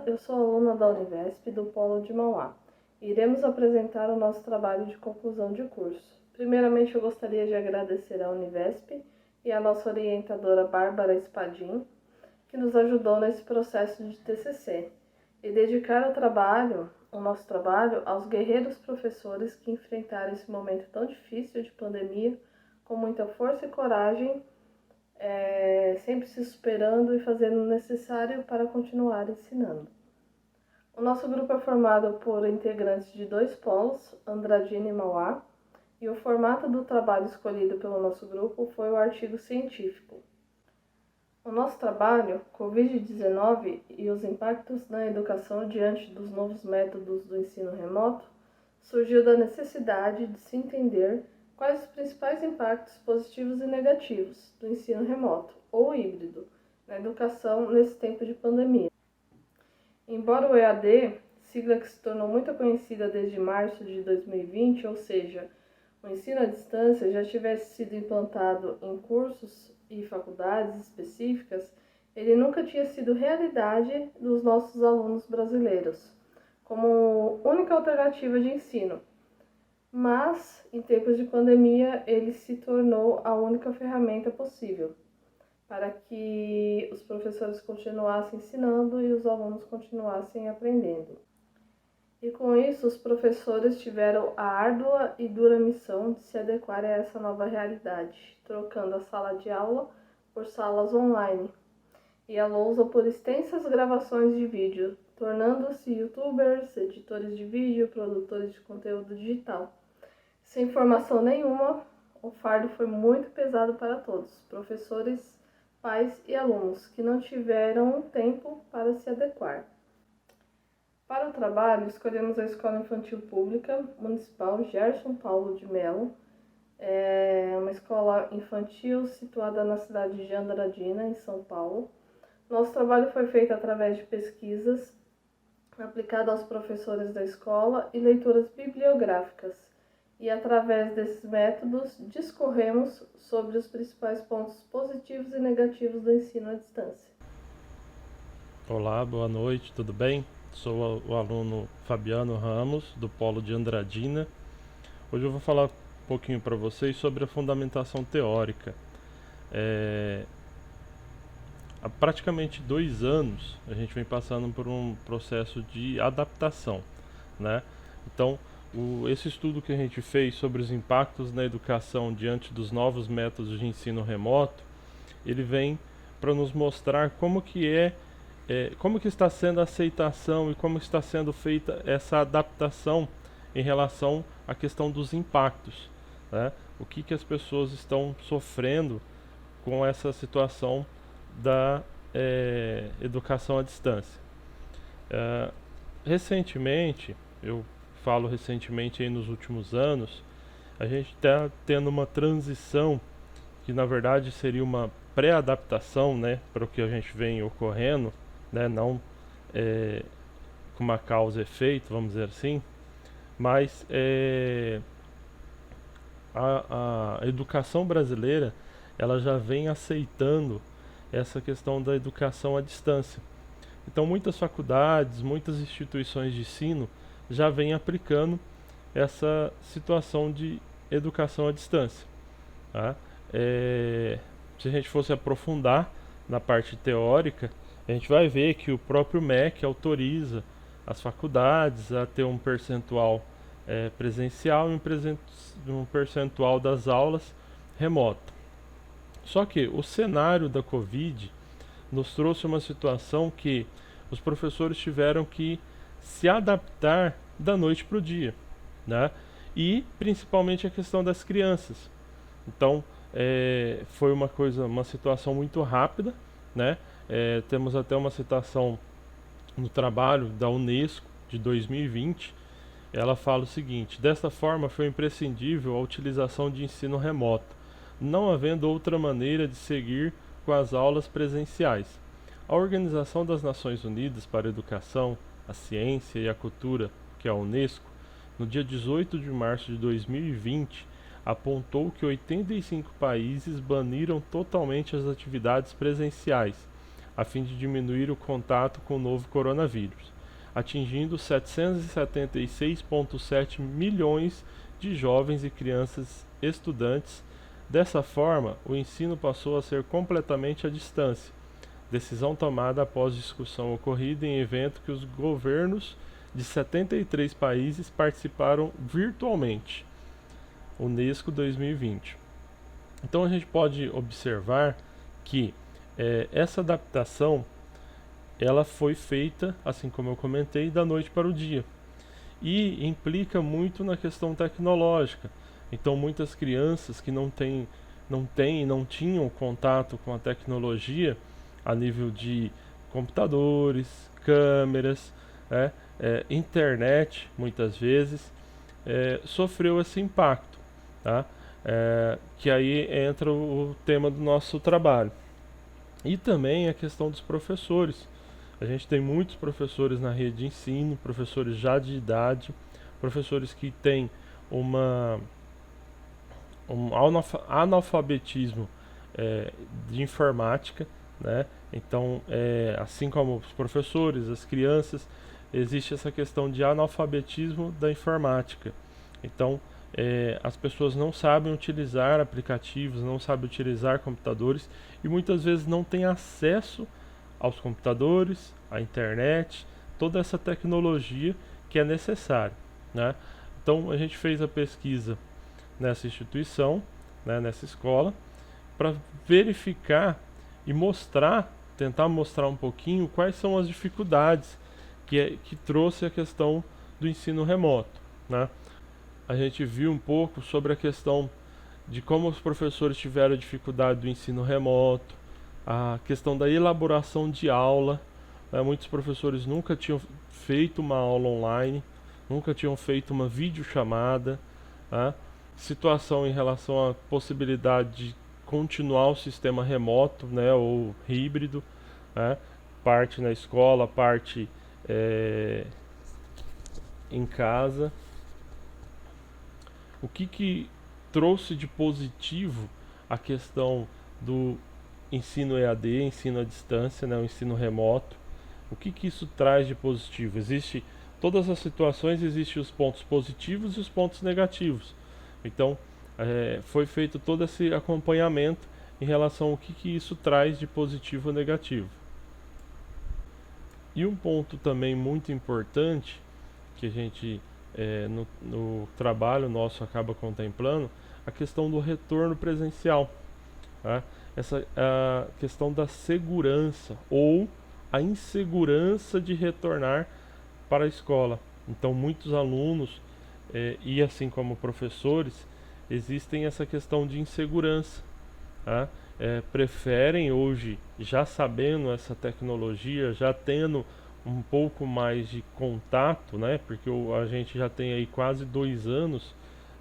eu sou aluna da Univesp do Polo de Mauá. Iremos apresentar o nosso trabalho de conclusão de curso. Primeiramente, eu gostaria de agradecer à Univesp e à nossa orientadora Bárbara Espadim, que nos ajudou nesse processo de TCC, e dedicar o nosso trabalho, aos guerreiros professores que enfrentaram esse momento tão difícil de pandemia com muita força e coragem, sempre se superando e fazendo o necessário para continuar ensinando. O nosso grupo é formado por integrantes de 2 polos, Andradina e Mauá, e o formato do trabalho escolhido pelo nosso grupo foi o artigo científico. O nosso trabalho, Covid-19 e os impactos na educação diante dos novos métodos do ensino remoto, surgiu da necessidade de se entender quais os principais impactos positivos e negativos do ensino remoto ou híbrido na educação nesse tempo de pandemia. Embora o EAD, sigla que se tornou muito conhecida desde março de 2020, ou seja, o ensino à distância já tivesse sido implantado em cursos e faculdades específicas, ele nunca tinha sido realidade dos nossos alunos brasileiros, como única alternativa de ensino. Mas, em tempos de pandemia, ele se tornou a única ferramenta possível para que os professores continuassem ensinando e os alunos continuassem aprendendo. E com isso, os professores tiveram a árdua e dura missão de se adequar a essa nova realidade, trocando a sala de aula por salas online e a lousa por extensas gravações de vídeo, tornando-se youtubers, editores de vídeo, produtores de conteúdo digital. Sem formação nenhuma, o fardo foi muito pesado para todos, professores, pais e alunos, que não tiveram tempo para se adequar. Para o trabalho, escolhemos a Escola Infantil Pública Municipal Gerson Paulo de Mello, uma escola infantil situada na cidade de Andradina, em São Paulo. Nosso trabalho foi feito através de pesquisas aplicadas aos professores da escola e leituras bibliográficas. E através desses métodos discorremos sobre os principais pontos positivos e negativos do ensino à distância. Olá, boa noite, tudo bem? Sou o aluno Fabiano Ramos, do Polo de Andradina. Hoje eu vou falar um pouquinho para vocês sobre a fundamentação teórica. Há praticamente 2 anos a gente vem passando por um processo de adaptação, né? Então, esse estudo que a gente fez sobre os impactos na educação diante dos novos métodos de ensino remoto, ele vem para nos mostrar como que está sendo a aceitação e como está sendo feita essa adaptação em relação à questão dos impactos, né? O que as pessoas estão sofrendo com essa situação da educação à distância. Recentemente, eu falo recentemente aí nos últimos anos, a gente está tendo uma transição que na verdade seria uma pré-adaptação, né, para o que a gente vem ocorrendo, né, não com uma causa e efeito, vamos dizer assim, mas a educação brasileira ela já vem aceitando essa questão da educação à distância. Então muitas faculdades, muitas instituições de ensino já vêm aplicando essa situação de educação à distância, tá? Se a gente fosse aprofundar na parte teórica, a gente vai ver que o próprio MEC autoriza as faculdades a ter um percentual presencial e um percentual das aulas remoto. Só que o cenário da Covid nos trouxe uma situação que os professores tiveram que se adaptar da noite para o dia, né? E principalmente a questão das crianças. Então foi uma situação muito rápida, né? Temos até uma citação no trabalho da Unesco de 2020. Ela fala o seguinte: desta forma foi imprescindível a utilização de ensino remoto, não havendo outra maneira de seguir com as aulas presenciais. A Organização das Nações Unidas para a Educação, a Ciência e a Cultura, que é a Unesco, no dia 18 de março de 2020, apontou que 85 países baniram totalmente as atividades presenciais, a fim de diminuir o contato com o novo coronavírus, atingindo 776,7 milhões de jovens e crianças estudantes. Dessa forma, o ensino passou a ser completamente à distância, decisão tomada após discussão ocorrida em evento que os governos de 73 países participaram virtualmente, Unesco 2020. Então a gente pode observar que essa adaptação ela foi feita, assim como eu comentei, da noite para o dia, e implica muito na questão tecnológica. Então muitas crianças que não tinham contato com a tecnologia a nível de computadores, câmeras, internet, muitas vezes, sofreu esse impacto, tá? Que aí entra o tema do nosso trabalho. E também a questão dos professores. A gente tem muitos professores na rede de ensino, professores já de idade, professores que têm um analfabetismo de informática, né? Então, assim como os professores, as crianças, existe essa questão de analfabetismo da informática. Então, as pessoas não sabem utilizar aplicativos, não sabem utilizar computadores e muitas vezes não têm acesso aos computadores, à internet, toda essa tecnologia que é necessária, né? Então, a gente fez a pesquisa nessa instituição, né, nessa escola, para verificar e tentar mostrar um pouquinho quais são as dificuldades que trouxe a questão do ensino remoto, né? A gente viu um pouco sobre a questão de como os professores tiveram dificuldade do ensino remoto, a questão da elaboração de aula, né? Muitos professores nunca tinham feito uma aula online, nunca tinham feito uma videochamada, né? Situação em relação à possibilidade de continuar o sistema remoto, né, ou híbrido, né? Parte na escola, parte em casa. O que trouxe de positivo a questão do ensino EAD, ensino à distância, né, o ensino remoto? O que isso traz de positivo? Existe todas as situações, existem os pontos positivos e os pontos negativos. Então, foi feito todo esse acompanhamento em relação ao que isso traz de positivo ou negativo. E um ponto também muito importante que a gente no trabalho nosso acaba contemplando, a questão do retorno presencial, tá? A questão da segurança ou a insegurança de retornar para a escola. Então muitos alunos e assim como professores existem essa questão de insegurança, tá? Preferem hoje, já sabendo essa tecnologia, já tendo um pouco mais de contato, né? Porque a gente já tem aí quase 2 anos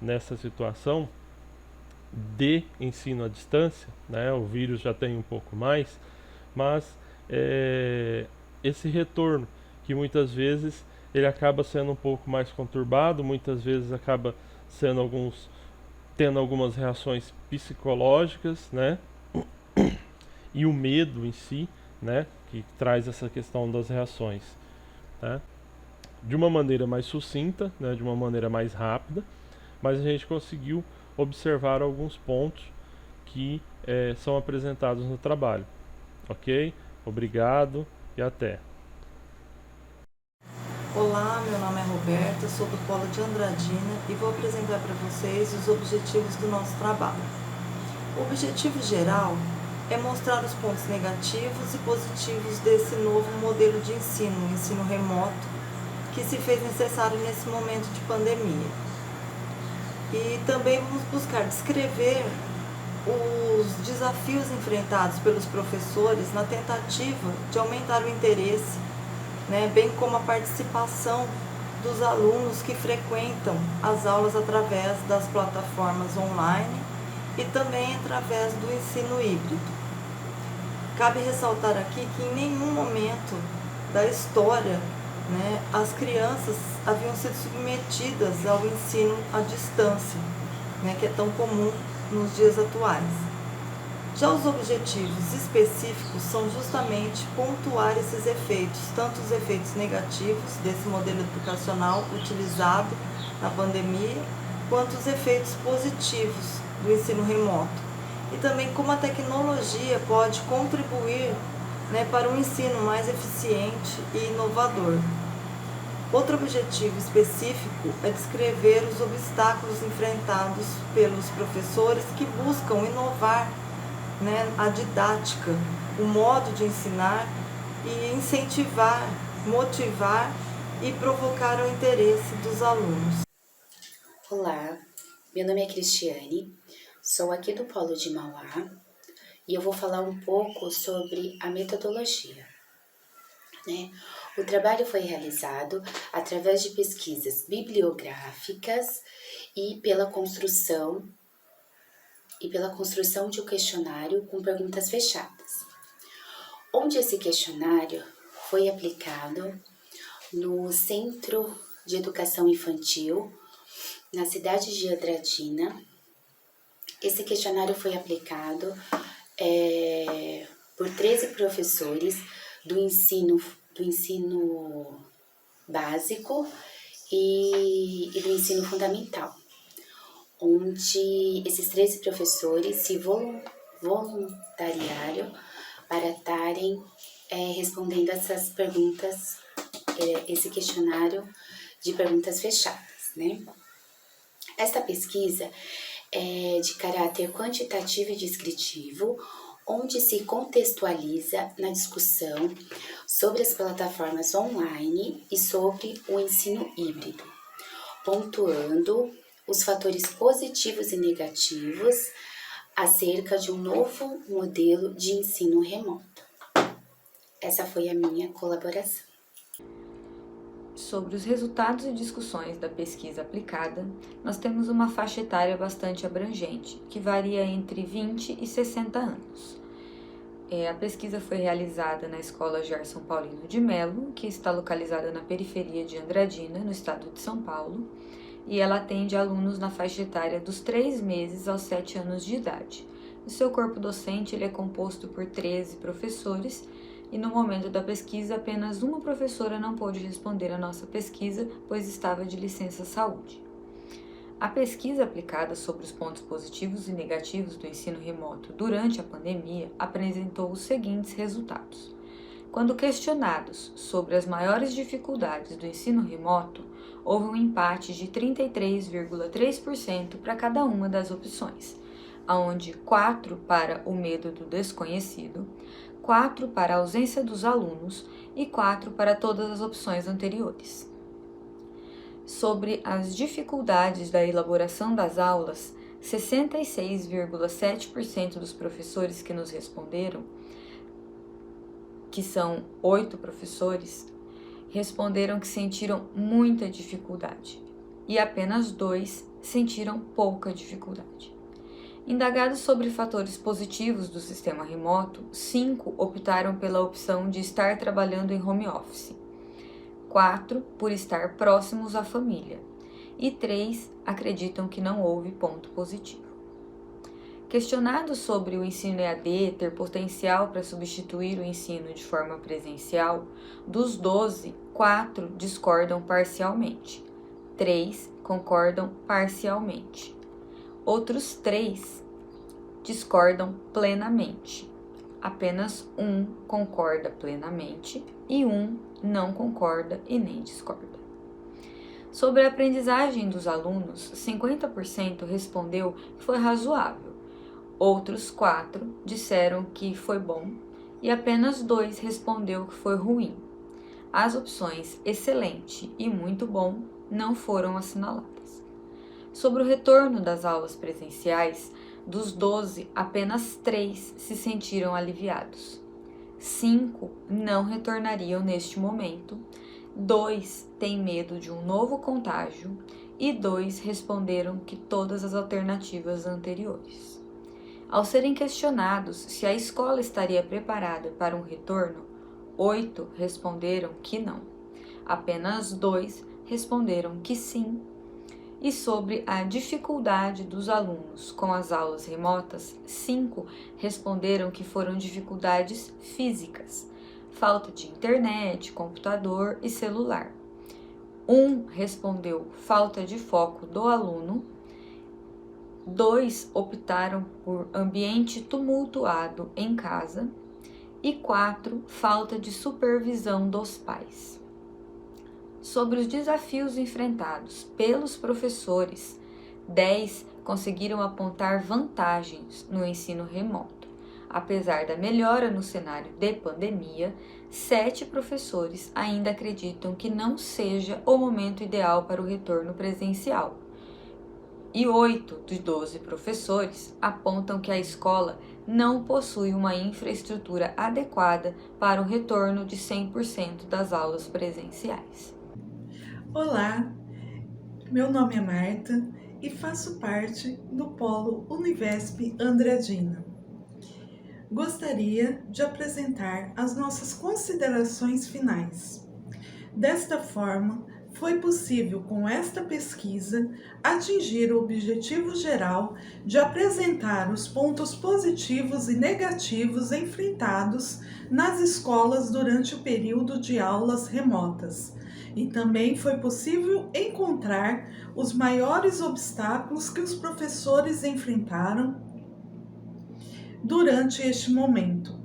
nessa situação de ensino à distância, né? O vírus já tem um pouco mais, mas esse retorno que muitas vezes ele acaba sendo um pouco mais conturbado, muitas vezes acaba tendo algumas reações psicológicas, né? E o medo em si, né, que traz essa questão das reações, tá? De uma maneira mais sucinta, né, de uma maneira mais rápida, mas a gente conseguiu observar alguns pontos que são apresentados no trabalho. Ok? Obrigado e até. Olá, meu nome é Roberta, sou do Polo de Andradina e vou apresentar para vocês os objetivos do nosso trabalho. O objetivo geral é mostrar os pontos negativos e positivos desse novo modelo de ensino, o ensino remoto, que se fez necessário nesse momento de pandemia. E também vamos buscar descrever os desafios enfrentados pelos professores na tentativa de aumentar o interesse, né, bem como a participação dos alunos que frequentam as aulas através das plataformas online e também através do ensino híbrido. Cabe ressaltar aqui que em nenhum momento da história, né, as crianças haviam sido submetidas ao ensino à distância, né, que é tão comum nos dias atuais. Já os objetivos específicos são justamente pontuar esses efeitos, tanto os efeitos negativos desse modelo educacional utilizado na pandemia, quanto os efeitos positivos do ensino remoto. E também como a tecnologia pode contribuir, para um ensino mais eficiente e inovador. Outro objetivo específico é descrever os obstáculos enfrentados pelos professores que buscam inovar, a didática, o modo de ensinar e incentivar, motivar e provocar o interesse dos alunos. Olá, meu nome é Cristiane, sou aqui do Polo de Mauá e eu vou falar um pouco sobre a metodologia. O trabalho foi realizado através de pesquisas bibliográficas e pela construção de um questionário com perguntas fechadas, onde esse questionário foi aplicado no Centro de Educação Infantil, na cidade de Andradina. Esse questionário foi aplicado por 13 professores do ensino básico e do ensino fundamental, onde esses 13 professores se voluntariaram para estarem respondendo essas perguntas, esse questionário de perguntas fechadas, Esta pesquisa é de caráter quantitativo e descritivo, onde se contextualiza na discussão sobre as plataformas online e sobre o ensino híbrido, pontuando os fatores positivos e negativos acerca de um novo modelo de ensino remoto. Essa foi a minha colaboração. Sobre os resultados e discussões da pesquisa aplicada, nós temos uma faixa etária bastante abrangente, que varia entre 20 e 60 anos. A pesquisa foi realizada na Escola Gerson Paulino de Mello, que está localizada na periferia de Andradina, no estado de São Paulo, e ela atende alunos na faixa etária dos 3 meses aos 7 anos de idade. O seu corpo docente ele é composto por 13 professores, e no momento da pesquisa, apenas uma professora não pôde responder à nossa pesquisa, pois estava de licença saúde. A pesquisa aplicada sobre os pontos positivos e negativos do ensino remoto durante a pandemia apresentou os seguintes resultados. Quando questionados sobre as maiores dificuldades do ensino remoto, houve um empate de 33,3% para cada uma das opções, onde 4 para o medo do desconhecido, 4 para a ausência dos alunos e 4 para todas as opções anteriores. Sobre as dificuldades da elaboração das aulas, 66,7% dos professores que nos responderam, que são 8 professores, responderam que sentiram muita dificuldade e apenas 2 sentiram pouca dificuldade. Indagados sobre fatores positivos do sistema remoto, 5 optaram pela opção de estar trabalhando em home office, 4 por estar próximos à família e 3 acreditam que não houve ponto positivo. Questionados sobre o ensino EAD ter potencial para substituir o ensino de forma presencial, dos 12, 4 discordam parcialmente, 3 concordam parcialmente. Outros 3 discordam plenamente. Apenas 1 concorda plenamente e 1 não concorda e nem discorda. Sobre a aprendizagem dos alunos, 50% respondeu que foi razoável. Outros 4 disseram que foi bom e apenas 2 respondeu que foi ruim. As opções excelente e muito bom não foram assinaladas. Sobre o retorno das aulas presenciais, dos 12, apenas 3 se sentiram aliviados. 5 não retornariam neste momento, 2 têm medo de um novo contágio e 2 responderam que todas as alternativas anteriores. Ao serem questionados se a escola estaria preparada para um retorno, 8 responderam que não. Apenas 2 responderam que sim E sobre a dificuldade dos alunos com as aulas remotas, 5 responderam que foram dificuldades físicas, falta de internet, computador e celular. 1 respondeu falta de foco do aluno. 2 optaram por ambiente tumultuado em casa. E 4, falta de supervisão dos pais. Sobre os desafios enfrentados pelos professores, 10 conseguiram apontar vantagens no ensino remoto. Apesar da melhora no cenário de pandemia, 7 professores ainda acreditam que não seja o momento ideal para o retorno presencial. E 8 dos 12 professores apontam que a escola não possui uma infraestrutura adequada para o retorno de 100% das aulas presenciais. Olá, meu nome é Marta e faço parte do Polo Univesp Andradina. Gostaria de apresentar as nossas considerações finais. Desta forma, foi possível com esta pesquisa atingir o objetivo geral de apresentar os pontos positivos e negativos enfrentados nas escolas durante o período de aulas remotas. E também foi possível encontrar os maiores obstáculos que os professores enfrentaram durante este momento.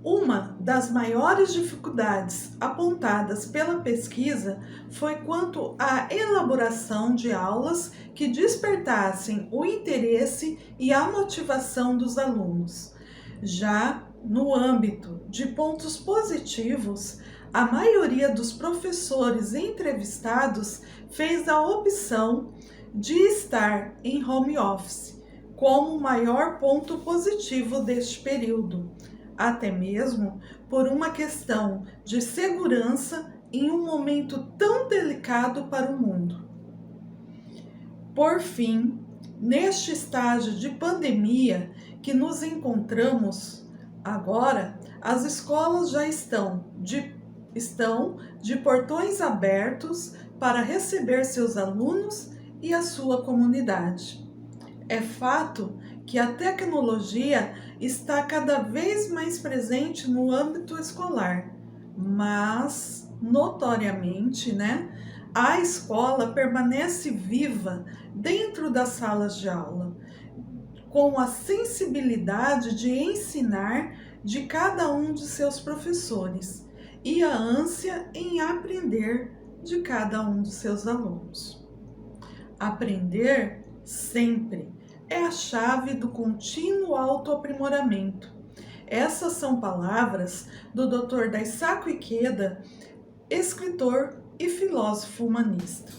Uma das maiores dificuldades apontadas pela pesquisa foi quanto à elaboração de aulas que despertassem o interesse e a motivação dos alunos. Já no âmbito de pontos positivos, a maioria dos professores entrevistados fez a opção de estar em home office como o maior ponto positivo deste período, até mesmo por uma questão de segurança em um momento tão delicado para o mundo. Por fim, neste estágio de pandemia que nos encontramos agora, as escolas já estão de portões abertos para receber seus alunos e a sua comunidade. É fato que a tecnologia está cada vez mais presente no âmbito escolar, mas, notoriamente, a escola permanece viva dentro das salas de aula, com a sensibilidade de ensinar de cada um de seus professores e a ânsia em aprender de cada um de seus alunos. Aprender sempre é a chave do contínuo autoaprimoramento. Essas são palavras do Dr. Daisaku Ikeda, escritor e filósofo humanista.